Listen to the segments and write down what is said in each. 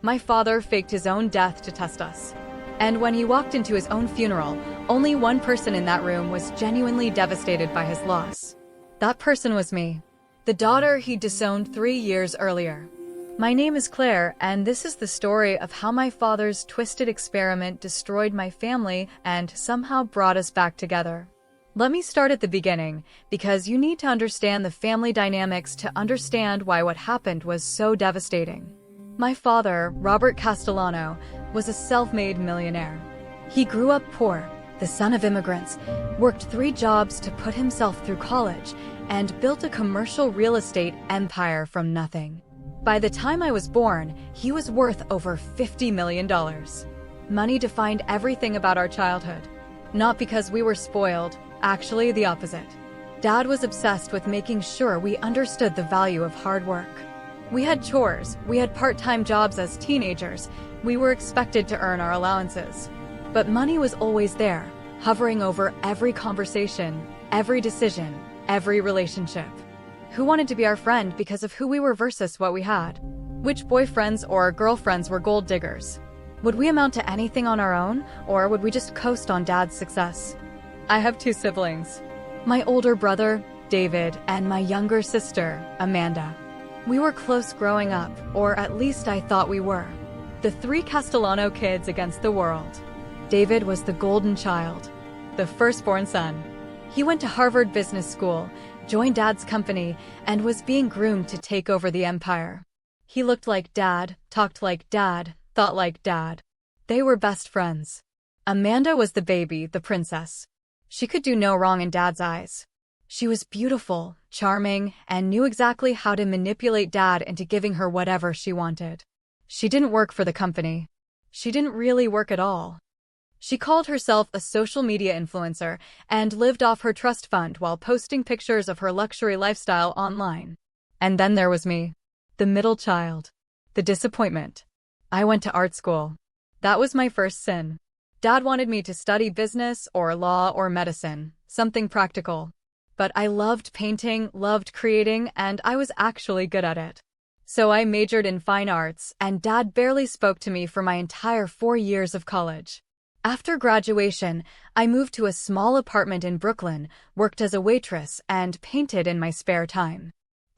My father faked his own death to test us. And when he walked into his own funeral, only one person in that room was genuinely devastated by his loss. That person was me, the daughter he disowned 3 years earlier. My name is Claire, and this is the story of how my father's twisted experiment destroyed my family and somehow brought us back together. Let me start at the beginning, because you need to understand the family dynamics to understand why what happened was so devastating. My father, Robert Castellano, was a self-made millionaire. He grew up poor, the son of immigrants, worked 3 jobs to put himself through college, and built a commercial real estate empire from nothing. By the time I was born, he was worth over $50 million. Money defined everything about our childhood. Not because we were spoiled, actually the opposite. Dad was obsessed with making sure we understood the value of hard work. We had chores, we had part-time jobs as teenagers, we were expected to earn our allowances. But money was always there, hovering over every conversation, every decision, every relationship. Who wanted to be our friend because of who we were versus what we had? Which boyfriends or girlfriends were gold diggers? Would we amount to anything on our own, or would we just coast on Dad's success? I have 2 siblings. My older brother, David, and my younger sister, Amanda. We were close growing up, or at least I thought we were. The 3 Castellano kids against the world. David was the golden child, the firstborn son. He went to Harvard Business School, joined Dad's company, and was being groomed to take over the empire. He looked like Dad, talked like Dad, thought like Dad. They were best friends. Amanda was the baby, the princess. She could do no wrong in Dad's eyes. She was beautiful, charming, and knew exactly how to manipulate Dad into giving her whatever she wanted. She didn't work for the company. She didn't really work at all. She called herself a social media influencer and lived off her trust fund while posting pictures of her luxury lifestyle online. And then there was me, the middle child, the disappointment. I went to art school. That was my first sin. Dad wanted me to study business or law or medicine, something practical. But I loved painting, loved creating, and I was actually good at it. So I majored in fine arts, and Dad barely spoke to me for my entire 4 years of college. After graduation, I moved to a small apartment in Brooklyn, worked as a waitress, and painted in my spare time.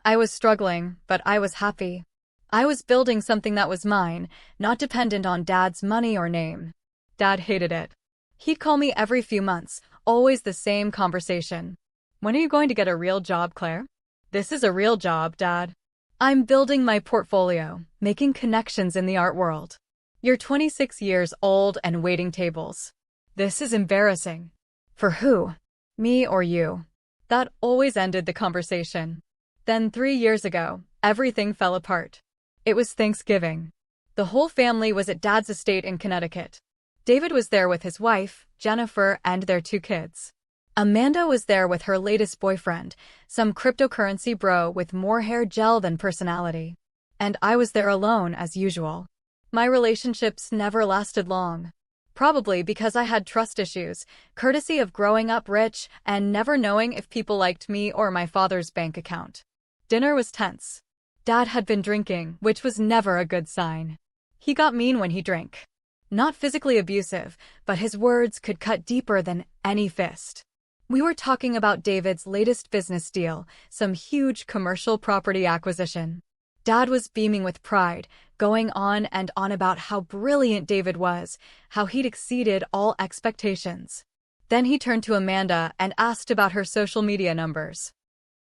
I was struggling, but I was happy. I was building something that was mine, not dependent on Dad's money or name. Dad hated it. He'd call me every few months, always the same conversation. When are you going to get a real job, Claire? This is a real job, Dad. I'm building my portfolio, making connections in the art world. You're 26 years old and waiting tables. This is embarrassing. For who? Me or you? That always ended the conversation. Then 3 years ago, everything fell apart. It was Thanksgiving. The whole family was at Dad's estate in Connecticut. David was there with his wife, Jennifer, and their 2 kids. Amanda was there with her latest boyfriend, some cryptocurrency bro with more hair gel than personality. And I was there alone as usual. My relationships never lasted long. Probably because I had trust issues, courtesy of growing up rich, and never knowing if people liked me or my father's bank account. Dinner was tense. Dad had been drinking, which was never a good sign. He got mean when he drank. Not physically abusive, but his words could cut deeper than any fist. We were talking about David's latest business deal, some huge commercial property acquisition. Dad was beaming with pride, going on and on about how brilliant David was, how he'd exceeded all expectations. Then he turned to Amanda and asked about her social media numbers.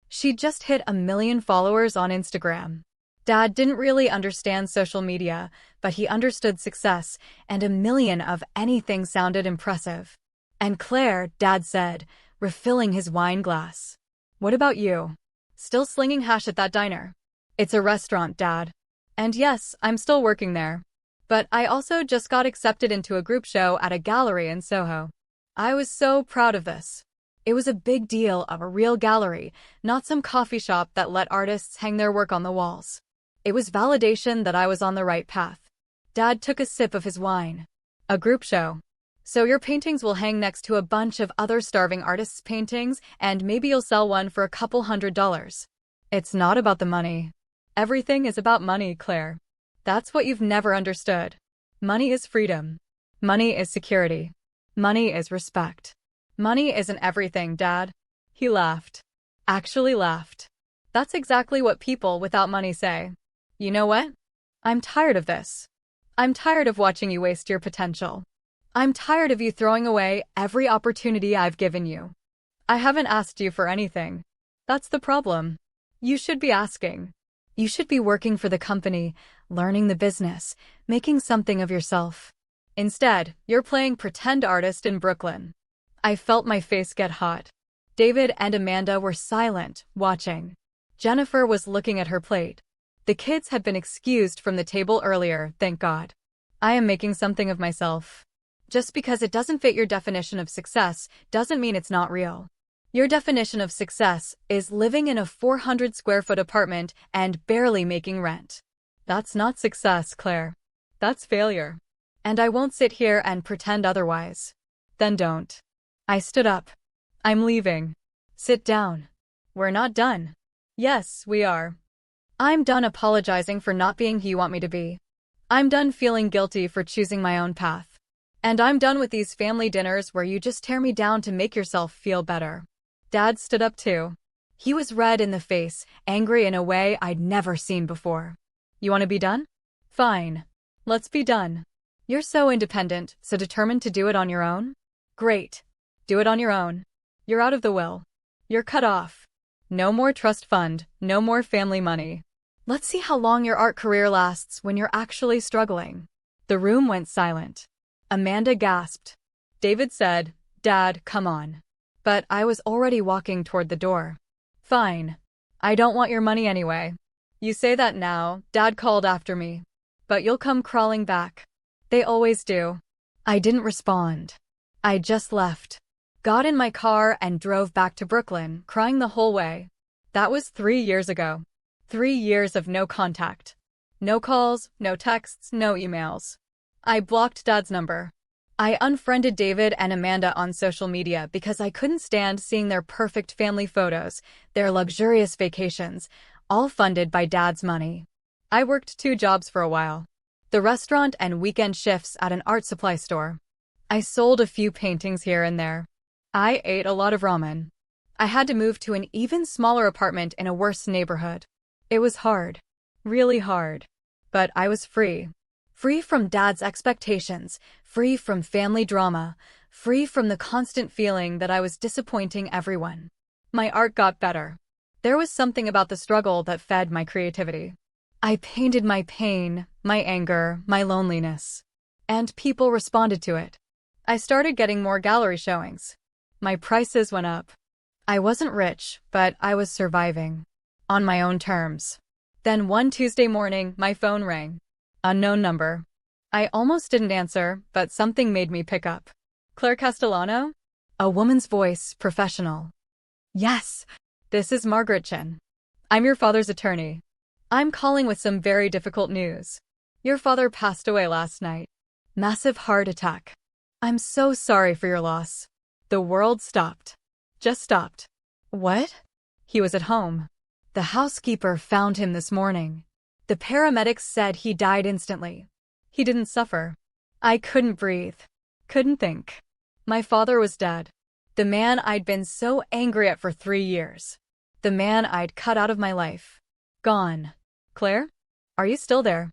She'd just hit 1 million followers on Instagram. Dad didn't really understand social media, but he understood success, and 1 million of anything sounded impressive. And Claire, Dad said, refilling his wine glass. What about you? Still slinging hash at that diner? It's a restaurant, Dad. And yes, I'm still working there. But I also just got accepted into a group show at a gallery in Soho. I was so proud of this. It was a big deal of a real gallery, not some coffee shop that let artists hang their work on the walls. It was validation that I was on the right path. Dad took a sip of his wine. A group show. So your paintings will hang next to a bunch of other starving artists' paintings, and maybe you'll sell one for a couple $100. It's not about the money. Everything is about money, Claire. That's what you've never understood. Money is freedom. Money is security. Money is respect. Money isn't everything, Dad. He laughed. Actually laughed. That's exactly what people without money say. You know what? I'm tired of this. I'm tired of watching you waste your potential. I'm tired of you throwing away every opportunity I've given you. I haven't asked you for anything. That's the problem. You should be asking. You should be working for the company, learning the business, making something of yourself. Instead, you're playing pretend artist in Brooklyn. I felt my face get hot. David and Amanda were silent, watching. Jennifer was looking at her plate. The kids had been excused from the table earlier, thank God. I am making something of myself. Just because it doesn't fit your definition of success doesn't mean it's not real. Your definition of success is living in a 400 square foot apartment and barely making rent. That's not success, Claire. That's failure. And I won't sit here and pretend otherwise. Then don't. I stood up. I'm leaving. Sit down. We're not done. Yes, we are. I'm done apologizing for not being who you want me to be. I'm done feeling guilty for choosing my own path. And I'm done with these family dinners where you just tear me down to make yourself feel better. Dad stood up too. He was red in the face, angry in a way I'd never seen before. You want to be done? Fine. Let's be done. You're so independent, so determined to do it on your own? Great. Do it on your own. You're out of the will. You're cut off. No more trust fund, no more family money. Let's see how long your art career lasts when you're actually struggling. The room went silent. Amanda gasped. David said, Dad, come on. But I was already walking toward the door. Fine. I don't want your money anyway. You say that now, Dad called after me. But you'll come crawling back. They always do. I didn't respond. I just left. Got in my car and drove back to Brooklyn, crying the whole way. That was 3 years ago. 3 years of no contact. No calls, no texts, no emails. I blocked Dad's number. I unfriended David and Amanda on social media because I couldn't stand seeing their perfect family photos, their luxurious vacations, all funded by Dad's money. I worked 2 jobs for a while. The restaurant and weekend shifts at an art supply store. I sold a few paintings here and there. I ate a lot of ramen. I had to move to an even smaller apartment in a worse neighborhood. It was hard. Really hard. But I was free. Free from Dad's expectations, free from family drama, free from the constant feeling that I was disappointing everyone. My art got better. There was something about the struggle that fed my creativity. I painted my pain, my anger, my loneliness. And people responded to it. I started getting more gallery showings. My prices went up. I wasn't rich, but I was surviving. On my own terms. Then one Tuesday morning, my phone rang. Unknown number. I almost didn't answer, but something made me pick up. Claire Castellano? A woman's voice, professional. Yes, this is Margaret Chen. I'm your father's attorney. I'm calling with some very difficult news. Your father passed away last night. Massive heart attack. I'm so sorry for your loss. The world stopped. Just stopped. What? He was at home. The housekeeper found him this morning. The paramedics said he died instantly. He didn't suffer. I couldn't breathe. Couldn't think. My father was dead. The man I'd been so angry at for 3 years. The man I'd cut out of my life. Gone. Claire? Are you still there?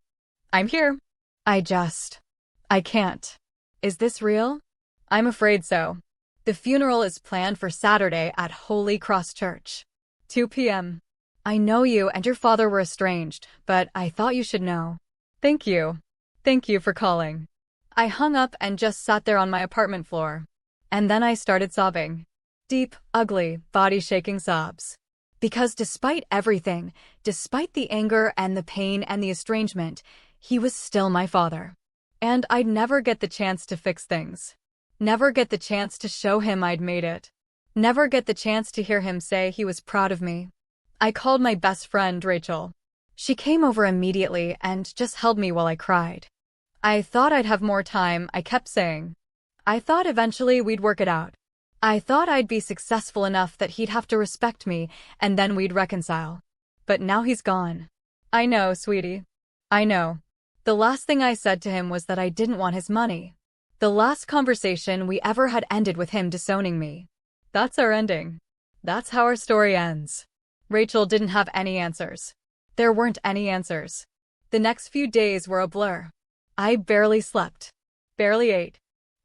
I'm here. I can't. Is this real? I'm afraid so. The funeral is planned for Saturday at Holy Cross Church. 2 p.m. I know you and your father were estranged, but I thought you should know. Thank you. Thank you for calling. I hung up and just sat there on my apartment floor. And then I started sobbing. Deep, ugly, body-shaking sobs. Because despite everything, despite the anger and the pain and the estrangement, he was still my father. And I'd never get the chance to fix things. Never get the chance to show him I'd made it. Never get the chance to hear him say he was proud of me. I called my best friend, Rachel. She came over immediately and just held me while I cried. I thought I'd have more time, I kept saying. I thought eventually we'd work it out. I thought I'd be successful enough that he'd have to respect me, and then we'd reconcile. But now he's gone. I know, sweetie. I know. The last thing I said to him was that I didn't want his money. The last conversation we ever had ended with him disowning me. That's our ending. That's how our story ends. Rachel didn't have any answers. There weren't any answers. The next few days were a blur. I barely slept. Barely ate.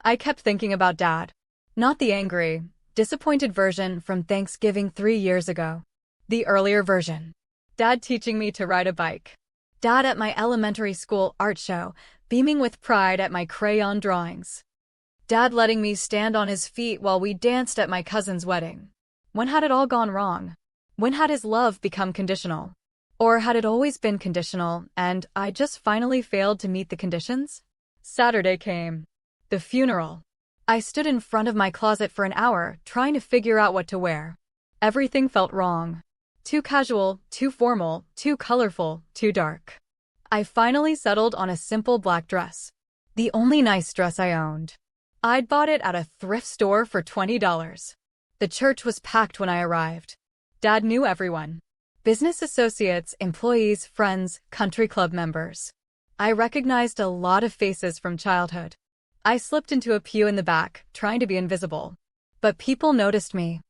I kept thinking about Dad. Not the angry, disappointed version from Thanksgiving 3 years ago. The earlier version. Dad teaching me to ride a bike. Dad at my elementary school art show, beaming with pride at my crayon drawings. Dad letting me stand on his feet while we danced at my cousin's wedding. When had it all gone wrong? When had his love become conditional? Or had it always been conditional, and I just finally failed to meet the conditions? Saturday came. The funeral. I stood in front of my closet for an hour, trying to figure out what to wear. Everything felt wrong. Too casual, too formal, too colorful, too dark. I finally settled on a simple black dress. The only nice dress I owned. I'd bought it at a thrift store for $20. The church was packed when I arrived. Dad knew everyone. Business associates, employees, friends, country club members. I recognized a lot of faces from childhood. I slipped into a pew in the back, trying to be invisible. But people noticed me.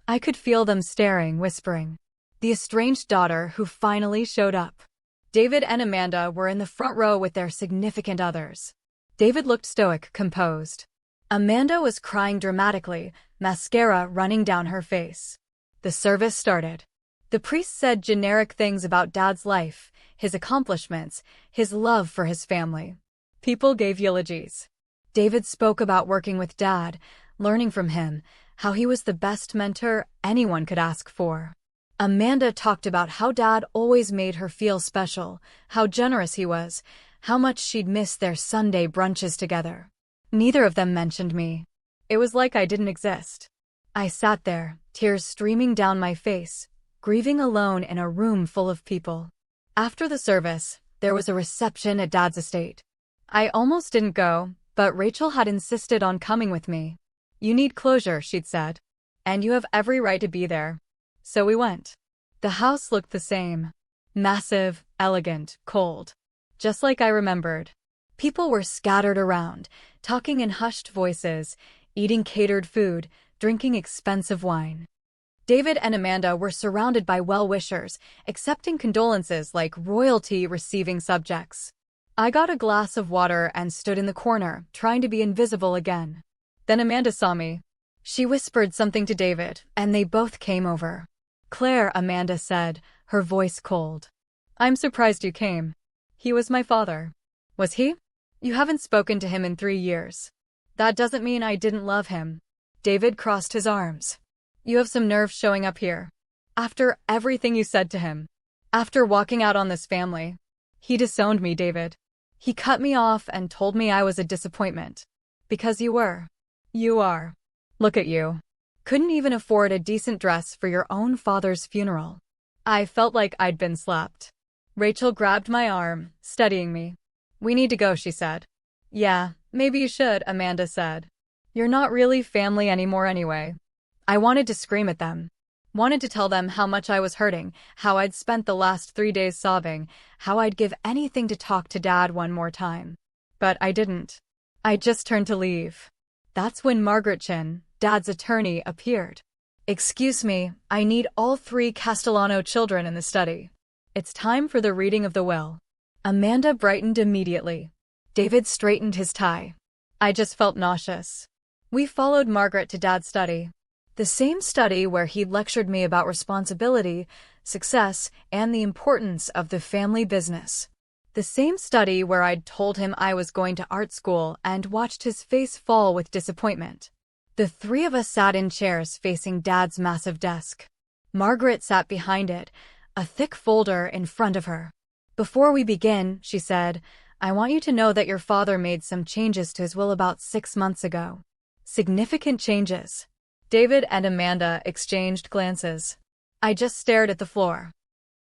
I could feel them staring, whispering. The estranged daughter who finally showed up. David and Amanda were in the front row with their significant others. David looked stoic, composed. Amanda was crying dramatically, mascara running down her face. The service started. The priest said generic things about Dad's life, his accomplishments, his love for his family. People gave eulogies. David spoke about working with Dad, learning from him, how he was the best mentor anyone could ask for. Amanda talked about how Dad always made her feel special, how generous he was, how much she'd miss their Sunday brunches together. Neither of them mentioned me. It was like I didn't exist. I sat there, tears streaming down my face, grieving alone in a room full of people. After the service, there was a reception at Dad's estate. I almost didn't go, but Rachel had insisted on coming with me. You need closure, she'd said. And you have every right to be there. So we went. The house looked the same. Massive, elegant, cold. Just like I remembered. People were scattered around, talking in hushed voices, eating catered food, drinking expensive wine. David and Amanda were surrounded by well-wishers, accepting condolences like royalty receiving subjects. I got a glass of water and stood in the corner, trying to be invisible again. Then Amanda saw me. She whispered something to David, and they both came over. Claire, Amanda said, her voice cold. I'm surprised you came. He was my father. Was he? You haven't spoken to him in 3 years. That doesn't mean I didn't love him. David crossed his arms. You have some nerve showing up here. After everything you said to him. After walking out on this family. He disowned me, David. He cut me off and told me I was a disappointment. Because you were. You are. Look at you. Couldn't even afford a decent dress for your own father's funeral. I felt like I'd been slapped. Rachel grabbed my arm, steadying me. We need to go, she said. Yeah, maybe you should, Amanda said. You're not really family anymore anyway. I wanted to scream at them. Wanted to tell them how much I was hurting, how I'd spent the last 3 days sobbing, how I'd give anything to talk to Dad one more time. But I didn't. I just turned to leave. That's when Margaret Chin, Dad's attorney, appeared. Excuse me, I need all 3 Castellano children in the study. It's time for the reading of the will. Amanda brightened immediately. David straightened his tie. I just felt nauseous. We followed Margaret to Dad's study. The same study where he'd lectured me about responsibility, success, and the importance of the family business. The same study where I'd told him I was going to art school and watched his face fall with disappointment. The 3 of us sat in chairs facing Dad's massive desk. Margaret sat behind it, a thick folder in front of her. Before we begin, she said, I want you to know that your father made some changes to his will about 6 months ago. Significant changes. David and Amanda exchanged glances. I just stared at the floor.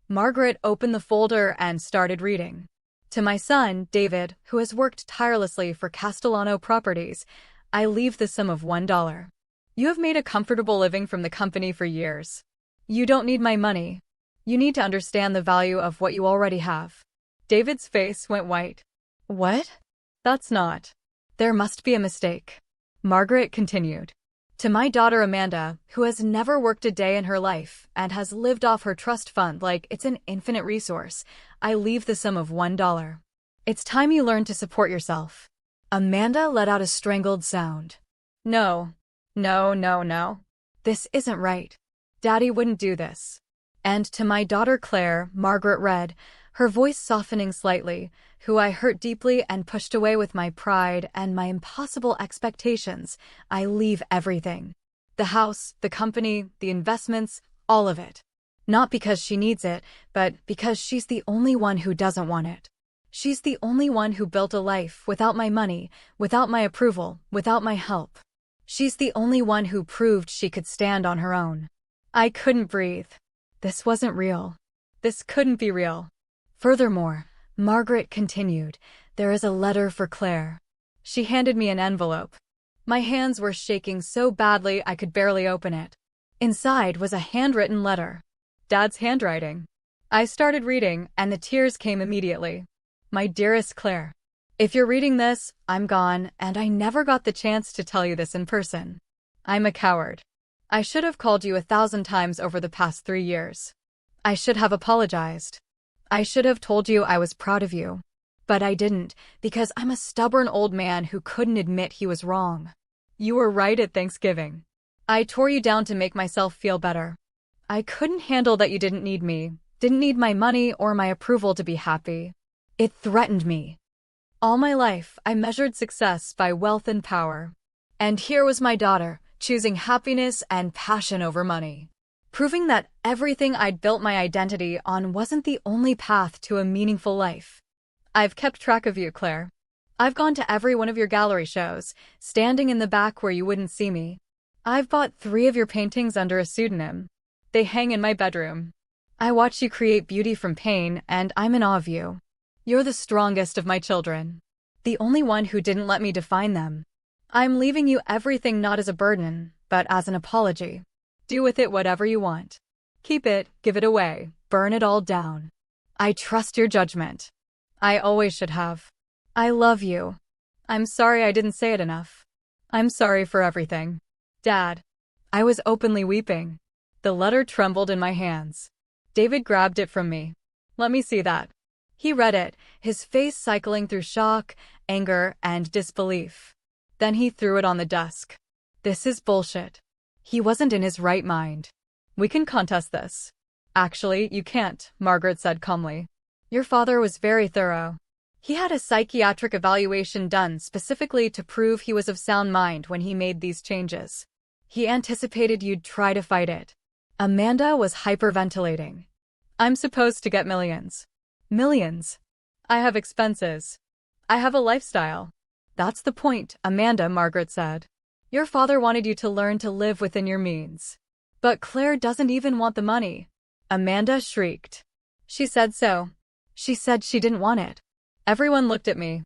Margaret opened the folder and started reading. To my son, David, who has worked tirelessly for Castellano Properties, I leave the sum of $1. You have made a comfortable living from the company for years. You don't need my money. You need to understand the value of what you already have. David's face went white. What? That's not. There must be a mistake. Margaret continued. To my daughter Amanda, who has never worked a day in her life and has lived off her trust fund like it's an infinite resource, I leave the sum of $1. It's time you learn to support yourself. Amanda let out a strangled sound. No. No, no, no. This isn't right. Daddy wouldn't do this. And to my daughter Claire, Margaret read, her voice softening slightly, who I hurt deeply and pushed away with my pride and my impossible expectations, I leave everything. The house, the company, the investments, all of it. Not because she needs it, but because she's the only one who doesn't want it. She's the only one who built a life without my money, without my approval, without my help. She's the only one who proved she could stand on her own. I couldn't breathe. This wasn't real. This couldn't be real. Furthermore, Margaret continued, there is a letter for Claire. She handed me an envelope. My hands were shaking so badly I could barely open it. Inside was a handwritten letter. Dad's handwriting. I started reading, and the tears came immediately. My dearest Claire, if you're reading this, I'm gone, and I never got the chance to tell you this in person. I'm a coward. I should have called you 1,000 times over the past 3 years. I should have apologized. I should have told you I was proud of you. But I didn't, because I'm a stubborn old man who couldn't admit he was wrong. You were right at Thanksgiving. I tore you down to make myself feel better. I couldn't handle that you didn't need me, didn't need my money or my approval to be happy. It threatened me. All my life, I measured success by wealth and power. And here was my daughter, choosing happiness and passion over money. Proving that everything I'd built my identity on wasn't the only path to a meaningful life. I've kept track of you, Claire. I've gone to every one of your gallery shows, standing in the back where you wouldn't see me. I've bought 3 of your paintings under a pseudonym. They hang in my bedroom. I watch you create beauty from pain, and I'm in awe of you. You're the strongest of my children. The only one who didn't let me define them. I'm leaving you everything not as a burden, but as an apology. Do with it whatever you want. Keep it, give it away, burn it all down. I trust your judgment. I always should have. I love you. I'm sorry I didn't say it enough. I'm sorry for everything. Dad. I was openly weeping. The letter trembled in my hands. David grabbed it from me. Let me see that. He read it, his face cycling through shock, anger, and disbelief. Then he threw it on the desk. This is bullshit. He wasn't in his right mind. We can contest this. Actually, you can't, Margaret said calmly. Your father was very thorough. He had a psychiatric evaluation done specifically to prove he was of sound mind when he made these changes. He anticipated you'd try to fight it. Amanda was hyperventilating. I'm supposed to get millions. Millions. I have expenses. I have a lifestyle. That's the point, Amanda, Margaret said. Your father wanted you to learn to live within your means. But Claire doesn't even want the money. Amanda shrieked. She said so. She said she didn't want it. Everyone looked at me.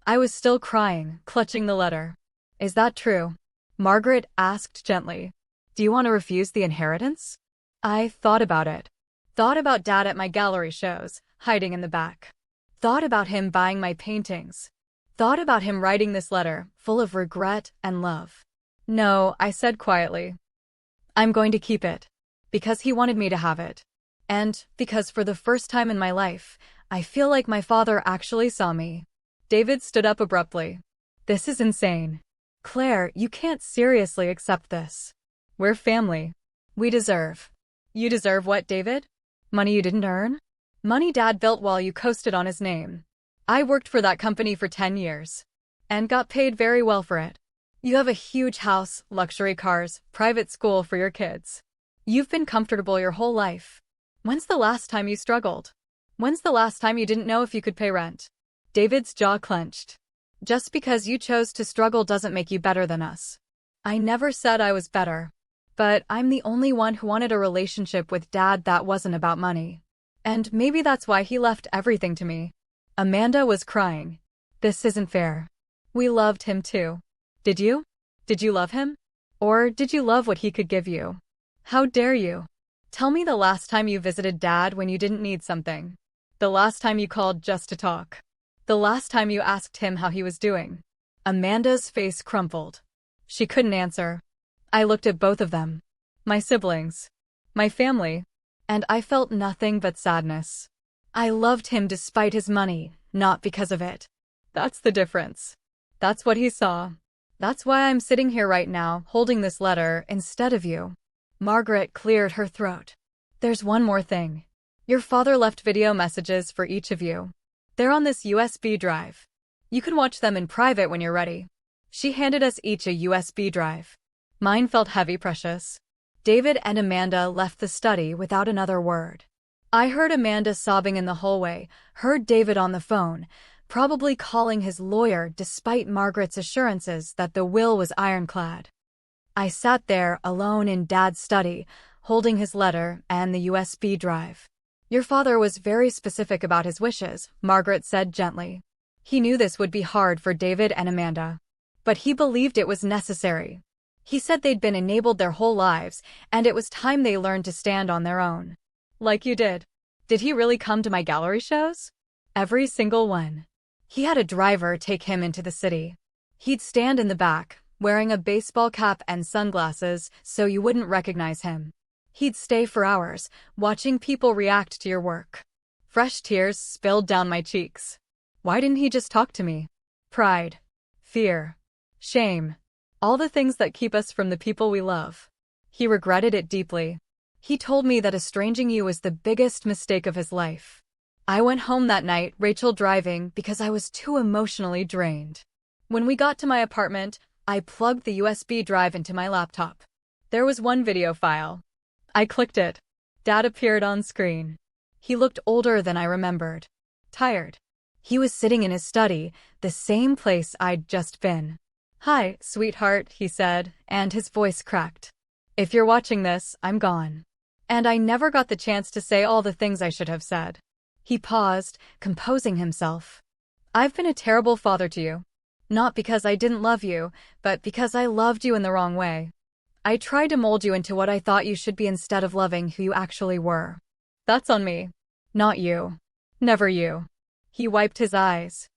I was still crying, clutching the letter. Is that true? Margaret asked gently. Do you want to refuse the inheritance? I thought about it. Thought about Dad at my gallery shows, hiding in the back. Thought about him buying my paintings. Thought about him writing this letter, full of regret and love. No, I said quietly. I'm going to keep it. Because he wanted me to have it. And because for the first time in my life, I feel like my father actually saw me. David stood up abruptly. This is insane. Claire, you can't seriously accept this. We're family. We deserve. You deserve what, David? Money you didn't earn? Money Dad built while you coasted on his name. I worked for that company for 10 years. And got paid very well for it. You have a huge house, luxury cars, private school for your kids. You've been comfortable your whole life. When's the last time you struggled? When's the last time you didn't know if you could pay rent? David's jaw clenched. Just because you chose to struggle doesn't make you better than us. I never said I was better. But I'm the only one who wanted a relationship with Dad that wasn't about money. And maybe that's why he left everything to me. Amanda was crying. This isn't fair. We loved him too. Did you? Did you love him? Or did you love what he could give you? How dare you? Tell me the last time you visited Dad when you didn't need something. The last time you called just to talk. The last time you asked him how he was doing. Amanda's face crumpled. She couldn't answer. I looked at both of them. My siblings. My family. And I felt nothing but sadness. I loved him despite his money, not because of it. That's the difference. That's what he saw. That's why I'm sitting here right now, holding this letter instead of you. Margaret cleared her throat. There's one more thing. Your father left video messages for each of you. They're on this USB drive. You can watch them in private when you're ready. She handed us each a USB drive. Mine felt heavy, precious. David and Amanda left the study without another word. I heard Amanda sobbing in the hallway, heard David on the phone, probably calling his lawyer despite Margaret's assurances that the will was ironclad. I sat there alone in Dad's study, holding his letter and the USB drive. Your father was very specific about his wishes, Margaret said gently. He knew this would be hard for David and Amanda. But he believed it was necessary. He said they'd been enabled their whole lives, and it was time they learned to stand on their own. Like you did. Did he really come to my gallery shows? Every single one. He had a driver take him into the city. He'd stand in the back, wearing a baseball cap and sunglasses so you wouldn't recognize him. He'd stay for hours, watching people react to your work. Fresh tears spilled down my cheeks. Why didn't he just talk to me? Pride. Fear. Shame. All the things that keep us from the people we love. He regretted it deeply. He told me that estranging you was the biggest mistake of his life. I went home that night, Rachel driving, because I was too emotionally drained. When we got to my apartment, I plugged the USB drive into my laptop. There was one video file. I clicked it. Dad appeared on screen. He looked older than I remembered. Tired. He was sitting in his study, the same place I'd just been. Hi, sweetheart, he said, and his voice cracked. If you're watching this, I'm gone. And I never got the chance to say all the things I should have said. He paused, composing himself. I've been a terrible father to you. Not because I didn't love you, but because I loved you in the wrong way. I tried to mold you into what I thought you should be instead of loving who you actually were. That's on me. Not you. Never you. He wiped his eyes.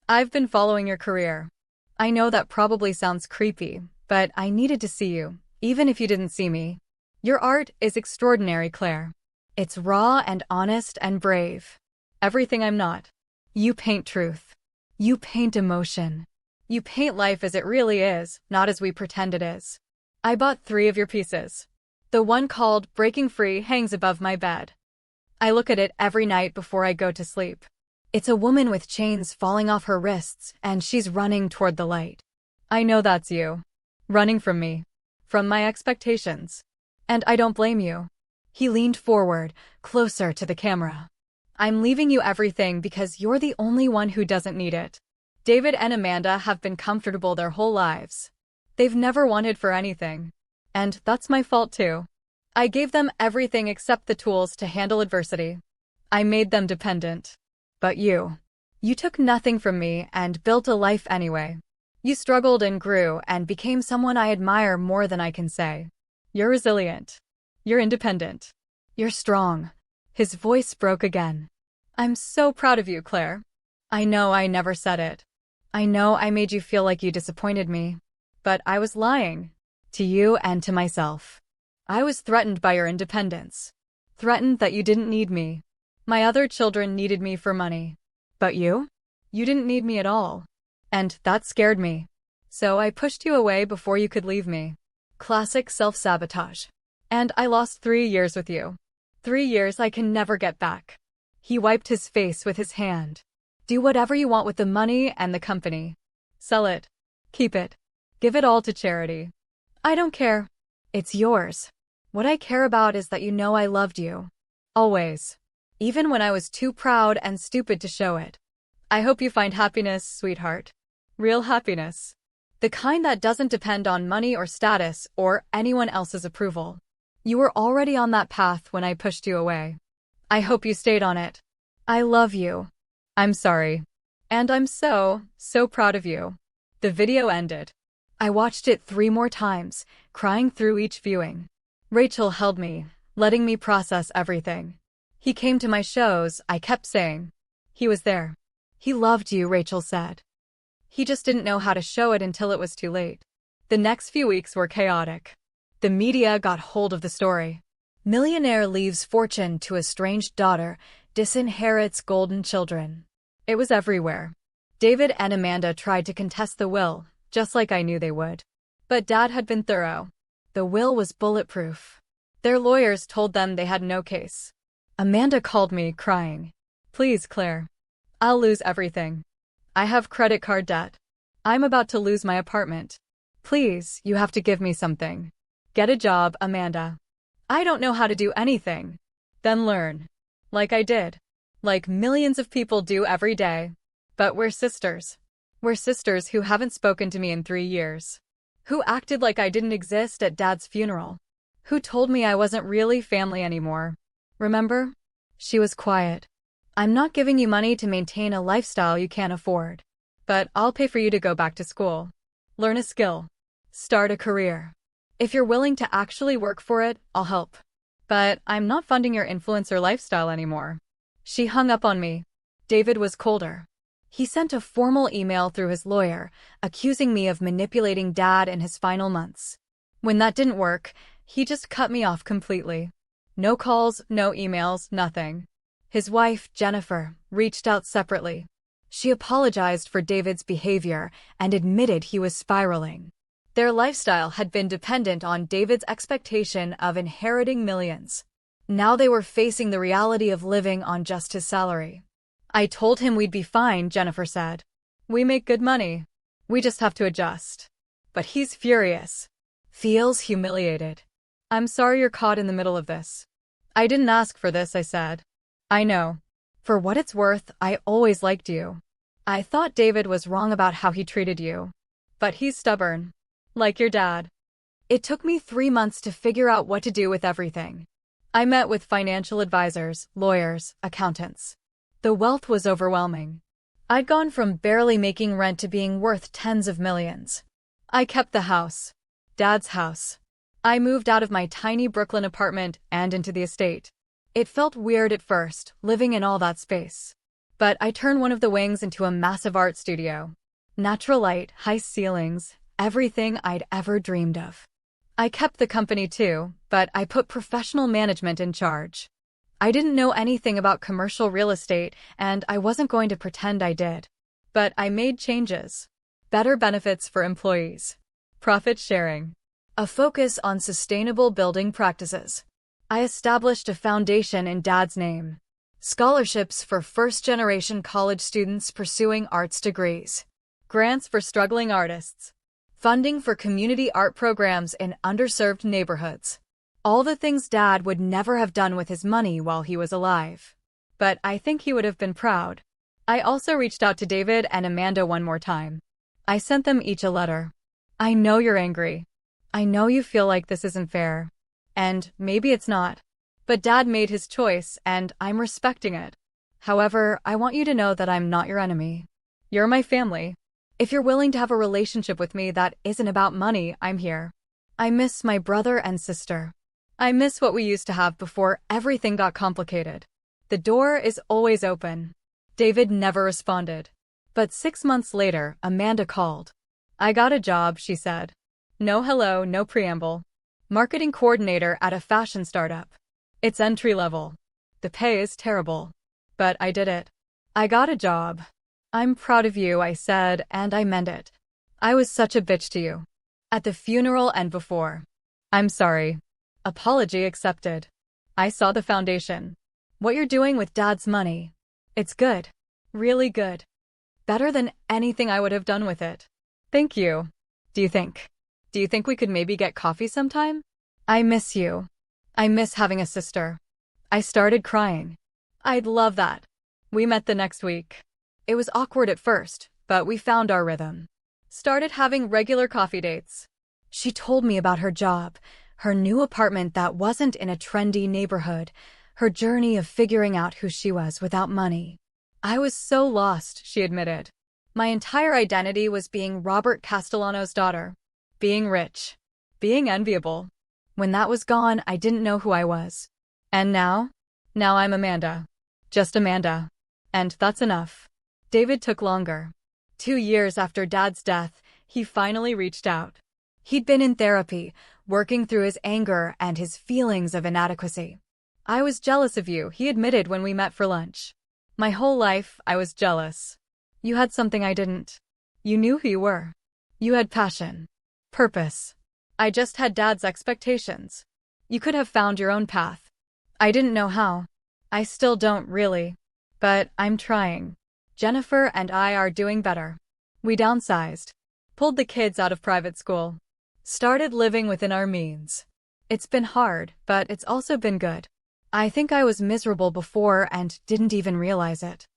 I've been following your career. I know that probably sounds creepy, but I needed to see you, even if you didn't see me. Your art is extraordinary, Claire. It's raw and honest and brave. Everything I'm not. You paint truth. You paint emotion. You paint life as it really is, not as we pretend it is. I bought 3 of your pieces. The one called Breaking Free hangs above my bed. I look at it every night before I go to sleep. It's a woman with chains falling off her wrists, and she's running toward the light. I know that's you. Running from me. From my expectations. And I don't blame you. He leaned forward, closer to the camera. I'm leaving you everything because you're the only one who doesn't need it. David and Amanda have been comfortable their whole lives. They've never wanted for anything. And that's my fault too. I gave them everything except the tools to handle adversity. I made them dependent. But you took nothing from me and built a life anyway. You struggled and grew and became someone I admire more than I can say. You're resilient. You're independent. You're strong. His voice broke again. I'm so proud of you, Claire. I know I never said it. I know I made you feel like you disappointed me. But I was lying. To you and to myself. I was threatened by your independence. Threatened that you didn't need me. My other children needed me for money. But you? You didn't need me at all. And that scared me. So I pushed you away before you could leave me. Classic self-sabotage. And I lost 3 years with you. 3 years I can never get back. He wiped his face with his hand. Do whatever you want with the money and the company. Sell it. Keep it. Give it all to charity. I don't care. It's yours. What I care about is that you know I loved you. Always. Even when I was too proud and stupid to show it. I hope you find happiness, sweetheart. Real happiness. The kind that doesn't depend on money or status or anyone else's approval. You were already on that path when I pushed you away. I hope you stayed on it. I love you. I'm sorry. And I'm so proud of you. The video ended. I watched it 3 more times, crying through each viewing. Rachel held me, letting me process everything. He came to my shows, I kept saying. He was there. He loved you, Rachel said. He just didn't know how to show it until it was too late. The next few weeks were chaotic. The media got hold of the story. Millionaire leaves fortune to estranged daughter, disinherits golden children. It was everywhere. David and Amanda tried to contest the will, just like I knew they would. But Dad had been thorough. The will was bulletproof. Their lawyers told them they had no case. Amanda called me, crying. Please, Claire. I'll lose everything. I have credit card debt. I'm about to lose my apartment. Please, you have to give me something. Get a job, Amanda. I don't know how to do anything. Then learn. Like I did. Like millions of people do every day. But we're sisters. We're sisters who haven't spoken to me in 3 years. Who acted like I didn't exist at Dad's funeral. Who told me I wasn't really family anymore. Remember? She was quiet. I'm not giving you money to maintain a lifestyle you can't afford. But I'll pay for you to go back to school. Learn a skill. Start a career. If you're willing to actually work for it, I'll help. But I'm not funding your influencer lifestyle anymore. She hung up on me. David was colder. He sent a formal email through his lawyer, accusing me of manipulating Dad in his final months. When that didn't work, he just cut me off completely. No calls, no emails, nothing. His wife, Jennifer, reached out separately. She apologized for David's behavior and admitted he was spiraling. Their lifestyle had been dependent on David's expectation of inheriting millions. Now they were facing the reality of living on just his salary. I told him we'd be fine, Jennifer said. We make good money. We just have to adjust. But he's furious. Feels humiliated. I'm sorry you're caught in the middle of this. I didn't ask for this, I said. I know. For what it's worth, I always liked you. I thought David was wrong about how he treated you. But he's stubborn. Like your dad. It took me 3 months to figure out what to do with everything. I met with financial advisors, lawyers, accountants. The wealth was overwhelming. I'd gone from barely making rent to being worth tens of millions. I kept the house. Dad's house. I moved out of my tiny Brooklyn apartment and into the estate. It felt weird at first, living in all that space. But I turned one of the wings into a massive art studio. Natural light, high ceilings, everything I'd ever dreamed of. I kept the company too, but I put professional management in charge. I didn't know anything about commercial real estate, and I wasn't going to pretend I did. But I made changes. Better benefits for employees. Profit sharing. A focus on sustainable building practices. I established a foundation in Dad's name. Scholarships for first-generation college students pursuing arts degrees. Grants for struggling artists. Funding for community art programs in underserved neighborhoods. All the things Dad would never have done with his money while he was alive. But I think he would have been proud. I also reached out to David and Amanda one more time. I sent them each a letter. I know you're angry. I know you feel like this isn't fair. And maybe it's not. But Dad made his choice, and I'm respecting it. However, I want you to know that I'm not your enemy. You're my family. If you're willing to have a relationship with me that isn't about money, I'm here. I miss my brother and sister. I miss what we used to have before everything got complicated. The door is always open. David never responded. But 6 months later, Amanda called. I got a job, she said. No hello, no preamble. Marketing coordinator at a fashion startup. It's entry level. The pay is terrible. But I did it. I got a job. I'm proud of you, I said, and I meant it. I was such a bitch to you. At the funeral and before. I'm sorry. Apology accepted. I saw the foundation. What you're doing with Dad's money. It's good. Really good. Better than anything I would have done with it. Thank you. Do you think we could maybe get coffee sometime? I miss you. I miss having a sister. I started crying. I'd love that. We met the next week. It was awkward at first, but we found our rhythm. Started having regular coffee dates. She told me about her job, her new apartment that wasn't in a trendy neighborhood, her journey of figuring out who she was without money. I was so lost, she admitted. My entire identity was being Robert Castellano's daughter. Being rich. Being enviable. When that was gone, I didn't know who I was. And now? Now I'm Amanda. Just Amanda. And that's enough. David took longer. 2 years after Dad's death, he finally reached out. He'd been in therapy, working through his anger and his feelings of inadequacy. "I was jealous of you," he admitted when we met for lunch. "My whole life, I was jealous. You had something I didn't. You knew who you were. You had passion. Purpose. I just had Dad's expectations. You could have found your own path. I didn't know how. I still don't really. But I'm trying. Jennifer and I are doing better. We downsized. Pulled the kids out of private school. Started living within our means. It's been hard, but it's also been good. I think I was miserable before and didn't even realize it.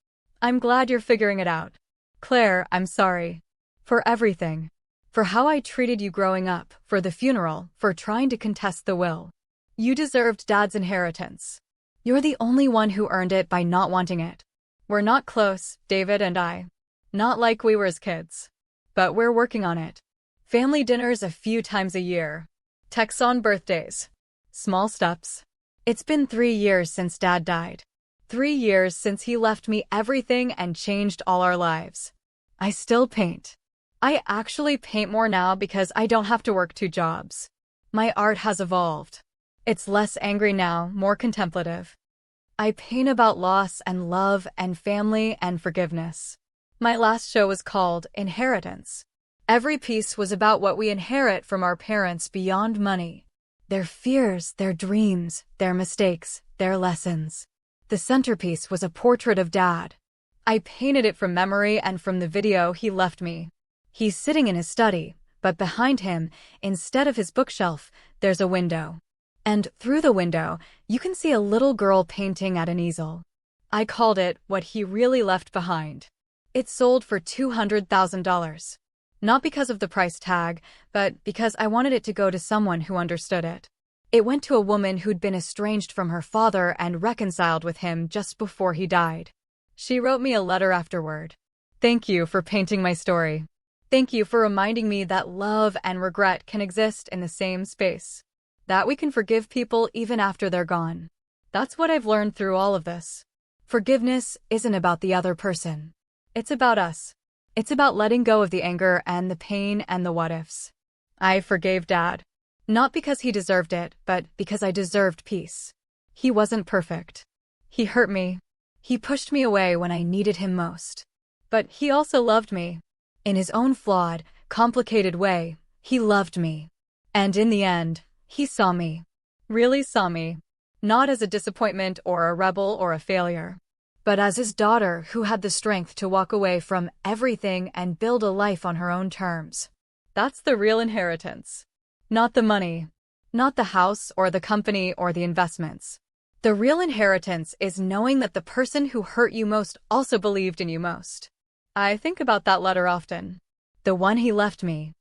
I'm glad you're figuring it out. Claire, I'm sorry. For everything. For how I treated you growing up, for the funeral, for trying to contest the will. You deserved Dad's inheritance. You're the only one who earned it by not wanting it. We're not close, David and I. Not like we were as kids. But we're working on it. Family dinners a few times a year. Texts on birthdays. Small steps. It's been 3 years since Dad died. 3 years since he left me everything and changed all our lives. I still paint. I actually paint more now because I don't have to work 2 jobs. My art has evolved. It's less angry now, more contemplative. I paint about loss and love and family and forgiveness. My last show was called Inheritance. Every piece was about what we inherit from our parents beyond money. Their fears, their dreams, their mistakes, their lessons. The centerpiece was a portrait of Dad. I painted it from memory and from the video he left me. He's sitting in his study, but behind him, instead of his bookshelf, there's a window. And through the window, you can see a little girl painting at an easel. I called it What He Really Left Behind. It sold for $200,000. Not because of the price tag, but because I wanted it to go to someone who understood it. It went to a woman who'd been estranged from her father and reconciled with him just before he died. She wrote me a letter afterward. "Thank you for painting my story. Thank you for reminding me that love and regret can exist in the same space. That we can forgive people even after they're gone. That's what I've learned through all of this. Forgiveness isn't about the other person. It's about us. It's about letting go of the anger and the pain and the what-ifs. I forgave Dad. Not because he deserved it, but because I deserved peace. He wasn't perfect. He hurt me. He pushed me away when I needed him most. But he also loved me. In his own flawed, complicated way, he loved me. And in the end, he saw me. Really saw me. Not as a disappointment or a rebel or a failure, but as his daughter who had the strength to walk away from everything and build a life on her own terms. That's the real inheritance. Not the money. Not the house or the company or the investments. The real inheritance is knowing that the person who hurt you most also believed in you most. I think about that letter often. The one he left me.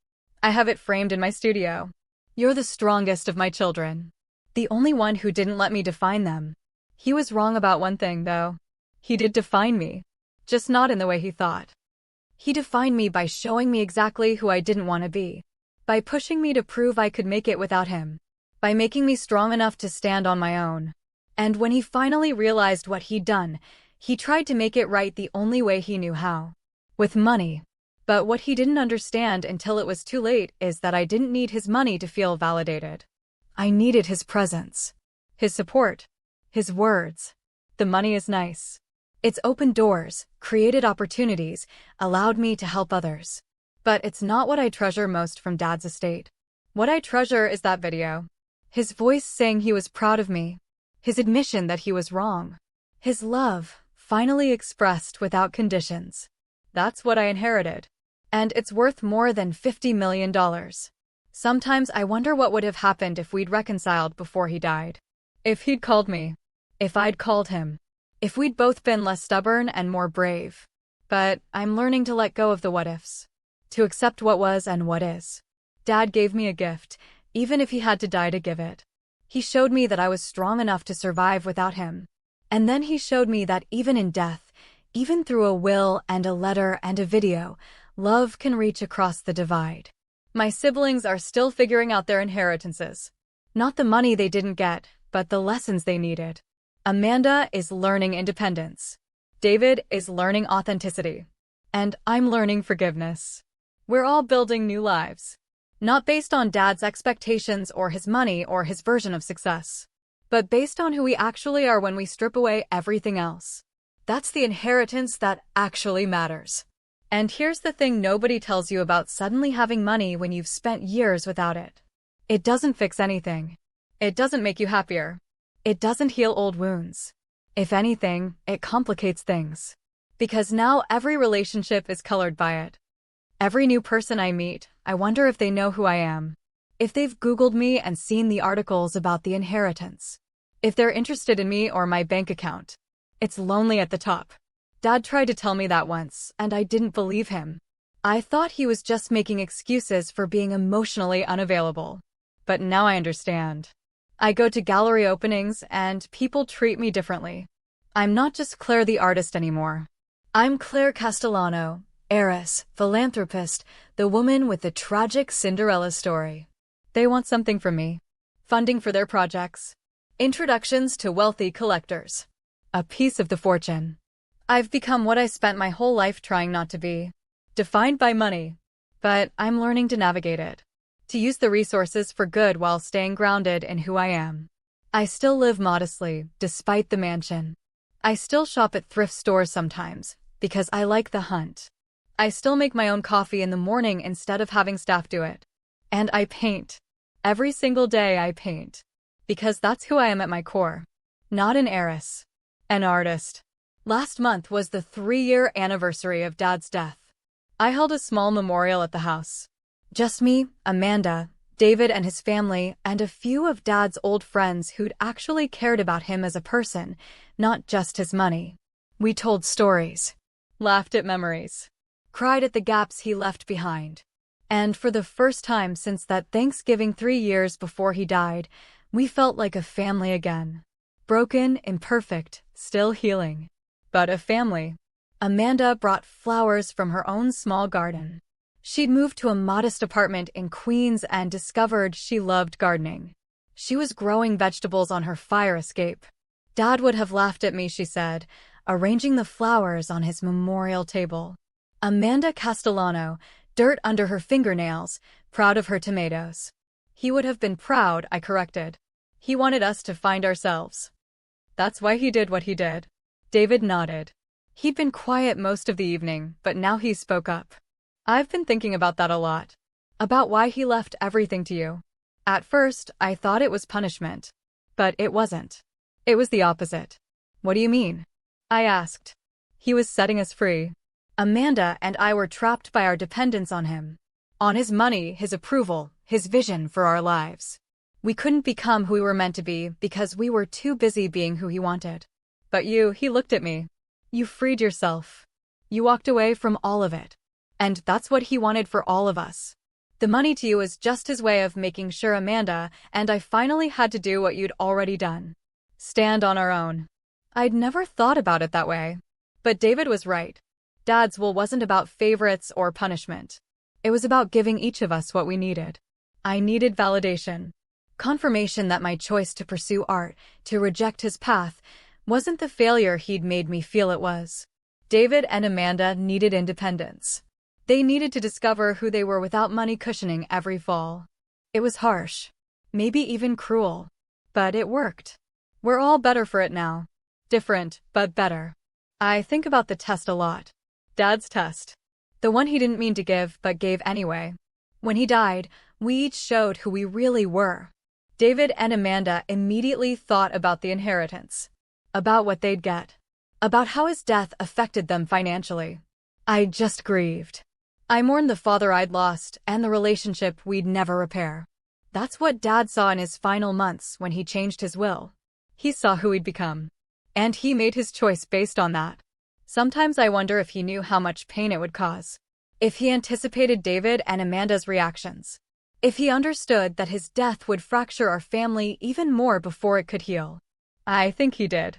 I have it framed in my studio. You're the strongest of my children. The only one who didn't let me define them. He was wrong about one thing, though. He did define me. Just not in the way he thought. He defined me by showing me exactly who I didn't want to be. By pushing me to prove I could make it without him. By making me strong enough to stand on my own. And when he finally realized what he'd done, he tried to make it right the only way he knew how. With money. But what he didn't understand until it was too late is that I didn't need his money to feel validated. I needed his presence. His support. His words. The money is nice. It's opened doors, created opportunities, allowed me to help others. But it's not what I treasure most from Dad's estate. What I treasure is that video. His voice saying he was proud of me. His admission that he was wrong. His love, finally expressed without conditions. That's what I inherited. And it's worth more than $50 million. Sometimes I wonder what would have happened if we'd reconciled before he died. If he'd called me. If I'd called him. If we'd both been less stubborn and more brave. But I'm learning to let go of the what-ifs. To accept what was and what is. Dad gave me a gift, even if he had to die to give it. He showed me that I was strong enough to survive without him. And then he showed me that even in death, even through a will and a letter and a video, love can reach across the divide. My siblings are still figuring out their inheritances. Not the money they didn't get, but the lessons they needed. Amanda is learning independence. David is learning authenticity. And I'm learning forgiveness. We're all building new lives. Not based on Dad's expectations or his money or his version of success, but based on who we actually are when we strip away everything else. That's the inheritance that actually matters. And here's the thing nobody tells you about suddenly having money when you've spent years without it. It doesn't fix anything. It doesn't make you happier. It doesn't heal old wounds. If anything, it complicates things. Because now every relationship is colored by it. Every new person I meet, I wonder if they know who I am. If they've Googled me and seen the articles about the inheritance. If they're interested in me or my bank account. It's lonely at the top. Dad tried to tell me that once, and I didn't believe him. I thought he was just making excuses for being emotionally unavailable. But now I understand. I go to gallery openings, and people treat me differently. I'm not just Claire the artist anymore. I'm Claire Castellano, heiress, philanthropist, the woman with the tragic Cinderella story. They want something from me. Funding for their projects. Introductions to wealthy collectors. A piece of the fortune. I've become what I spent my whole life trying not to be. Defined by money. But I'm learning to navigate it. To use the resources for good while staying grounded in who I am. I still live modestly, despite the mansion. I still shop at thrift stores sometimes, because I like the hunt. I still make my own coffee in the morning instead of having staff do it. And I paint. Every single day I paint. Because that's who I am at my core. Not an heiress. An artist. Last month was the 3-year anniversary of Dad's death. I held a small memorial at the house. Just me, Amanda, David and his family, and a few of Dad's old friends who'd actually cared about him as a person, not just his money. We told stories. Laughed at memories. Cried at the gaps he left behind. And for the first time since that Thanksgiving 3 years before he died, we felt like a family again. Broken, imperfect, still healing. But a family. Amanda brought flowers from her own small garden. She'd moved to a modest apartment in Queens and discovered she loved gardening. She was growing vegetables on her fire escape. Dad would have laughed at me, she said, arranging the flowers on his memorial table. Amanda Castellano, dirt under her fingernails, proud of her tomatoes. He would have been proud, I corrected. He wanted us to find ourselves. That's why he did what he did. David nodded. He'd been quiet most of the evening, but now he spoke up. I've been thinking about that a lot. About why he left everything to you. At first, I thought it was punishment. But it wasn't. It was the opposite. What do you mean? I asked. He was setting us free. Amanda and I were trapped by our dependence on him. On his money, his approval, his vision for our lives. We couldn't become who we were meant to be because we were too busy being who he wanted. But you, he looked at me. You freed yourself. You walked away from all of it. And that's what he wanted for all of us. The money to you is just his way of making sure Amanda and I finally had to do what you'd already done. Stand on our own. I'd never thought about it that way. But David was right. Dad's will wasn't about favorites or punishment. It was about giving each of us what we needed. I needed validation. Confirmation that my choice to pursue art, to reject his path, wasn't the failure he'd made me feel it was. David and Amanda needed independence. They needed to discover who they were without money cushioning every fall. It was harsh. Maybe even cruel. But it worked. We're all better for it now. Different, but better. I think about the test a lot. Dad's test. The one he didn't mean to give, but gave anyway. When he died, we each showed who we really were. David and Amanda immediately thought about the inheritance. About what they'd get. About how his death affected them financially. I just grieved. I mourned the father I'd lost and the relationship we'd never repair. That's what Dad saw in his final months when he changed his will. He saw who he'd become. And he made his choice based on that. Sometimes I wonder if he knew how much pain it would cause. If he anticipated David and Amanda's reactions. If he understood that his death would fracture our family even more before it could heal. I think he did.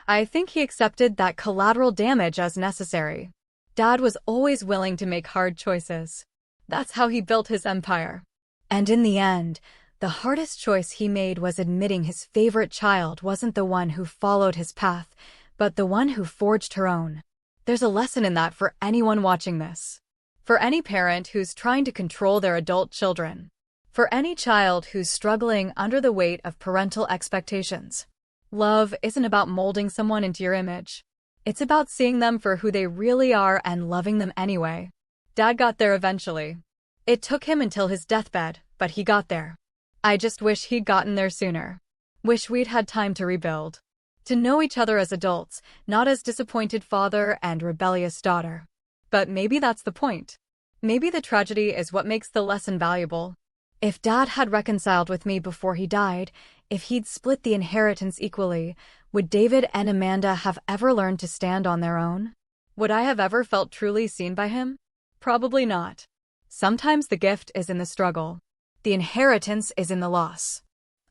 I think he accepted that collateral damage as necessary. Dad was always willing to make hard choices. That's how he built his empire. And in the end, the hardest choice he made was admitting his favorite child wasn't the one who followed his path, but the one who forged her own. There's a lesson in that for anyone watching this. For any parent who's trying to control their adult children. For any child who's struggling under the weight of parental expectations. Love isn't about molding someone into your image. It's about seeing them for who they really are and loving them anyway. Dad got there eventually. It took him until his deathbed, but he got there. I just wish he'd gotten there sooner. Wish we'd had time to rebuild. To know each other as adults, not as disappointed father and rebellious daughter. But maybe that's the point. Maybe the tragedy is what makes the lesson valuable. If Dad had reconciled with me before he died, if he'd split the inheritance equally, would David and Amanda have ever learned to stand on their own? Would I have ever felt truly seen by him? Probably not. Sometimes the gift is in the struggle. The inheritance is in the loss.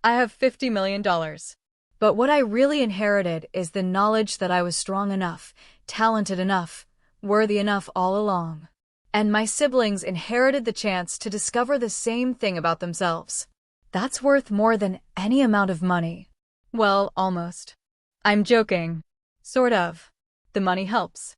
I have $50 million. But what I really inherited is the knowledge that I was strong enough, talented enough, worthy enough all along. And my siblings inherited the chance to discover the same thing about themselves. That's worth more than any amount of money. Well, almost. I'm joking. Sort of. The money helps.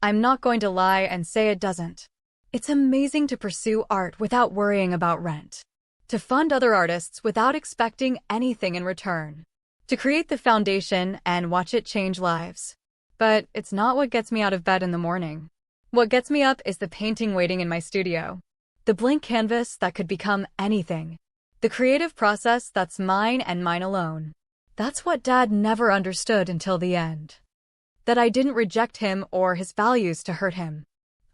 I'm not going to lie and say it doesn't. It's amazing to pursue art without worrying about rent. To fund other artists without expecting anything in return. To create the foundation and watch it change lives. But it's not what gets me out of bed in the morning. What gets me up is the painting waiting in my studio. The blank canvas that could become anything. The creative process that's mine and mine alone. That's what Dad never understood until the end. That I didn't reject him or his values to hurt him.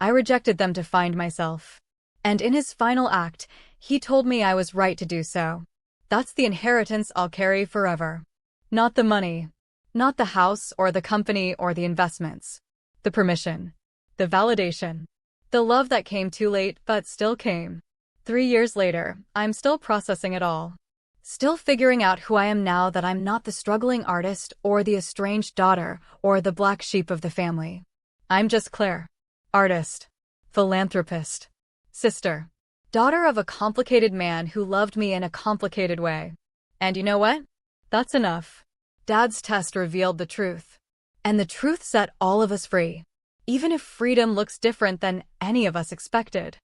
I rejected them to find myself. And in his final act, he told me I was right to do so. That's the inheritance I'll carry forever. Not the money. Not the house or the company or the investments. The permission. The validation. The love that came too late but still came. 3 years later, I'm still processing it all. Still figuring out who I am now that I'm not the struggling artist or the estranged daughter or the black sheep of the family. I'm just Claire. Artist. Philanthropist. Sister. Daughter of a complicated man who loved me in a complicated way. And you know what? That's enough. Dad's test revealed the truth. And the truth set all of us free. Even if freedom looks different than any of us expected.